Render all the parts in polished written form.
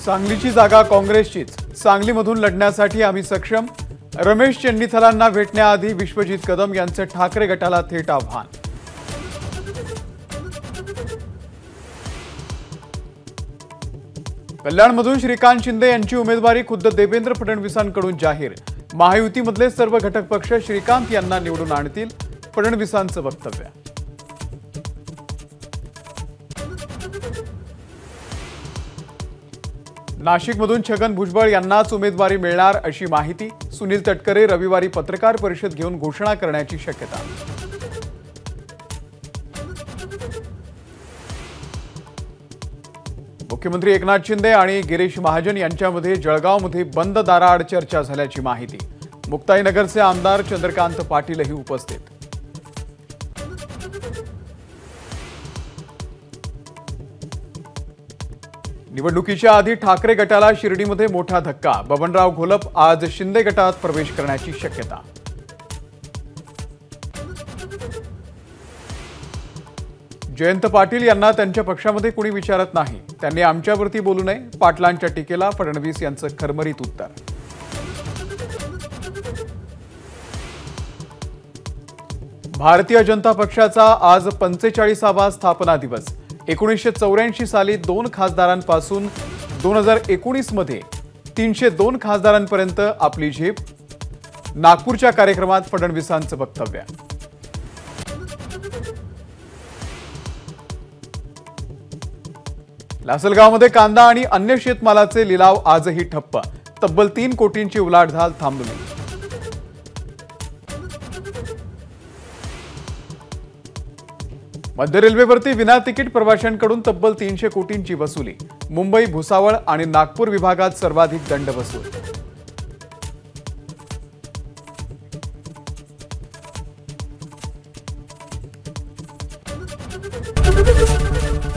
सांगलीची जागा काँग्रेसचीच, सांगलीमधून लढण्यासाठी आम्ही सक्षम। रमेश चेन्नीथलांना भेटण्याआधी विश्वजित कदम यांचं ठाकरे गटाला थेट आव्हान। कल्याणमधून श्रीकांत शिंदे यांची उमेदवारी खुद्द देवेंद्र फडणवीसांकडून जाहीर। महायुतीमधले सर्व घटक पक्ष श्रीकांत यांना निवडून आणतील, फडणवीसांचं वक्तव्य। नाशिकमधून छगन भुजबळ यांनाच उमेदवारी मिळणार अशी माहिती। सुनील तटकरे रविवारी पत्रकार परिषद घेऊन घोषणा करण्याची शक्यता। मुख्यमंत्री एकनाथ शिंदे आणि गिरीश महाजन यांच्यामध्ये जळगावमध्ये बंद दाराआड चर्चा झाल्याची माहिती। मुक्ताईनगरचे आमदार चंद्रकांत पाटीलही उपस्थित। निवडणुकीच्या आधी ठाकरे गटाला शिर्डीमध्ये मोठा धक्का। बबनराव घोलप आज शिंदे गटात प्रवेश करण्याची शक्यता। जयंत पाटील यांना त्यांच्या पक्षामध्ये कुणी विचारत नाही, त्यांनी आमच्यावरती बोलू नये। पाटलांच्या टीकेला फडणवीस यांचं खरमरीत उत्तर। भारतीय जनता पक्षाचा आज 45वा स्थापना दिवस। 1984 साली 2 खासदारांपासून 2019 मध्ये 302 खासदारांपर्यंत आपली झेप। नागपूरच्या कार्यक्रमात फडणवीसांचं वक्तव्य। लासलगावमध्ये कांदा आणि अन्य शेतमालाचे लिलाव आजही ठप्प। तब्बल 3 कोटींची उलाढाल थांबली। मध्य रेल्वेवरती विना तिकीट प्रवाशांकडून तब्बल 300 कोटींची वसुली। मुंबई, भुसावळ आणि नागपूर विभागात सर्वाधिक दंड वसूल।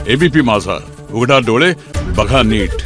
एबीपी माझा, उघडा डोळे बघा नीट।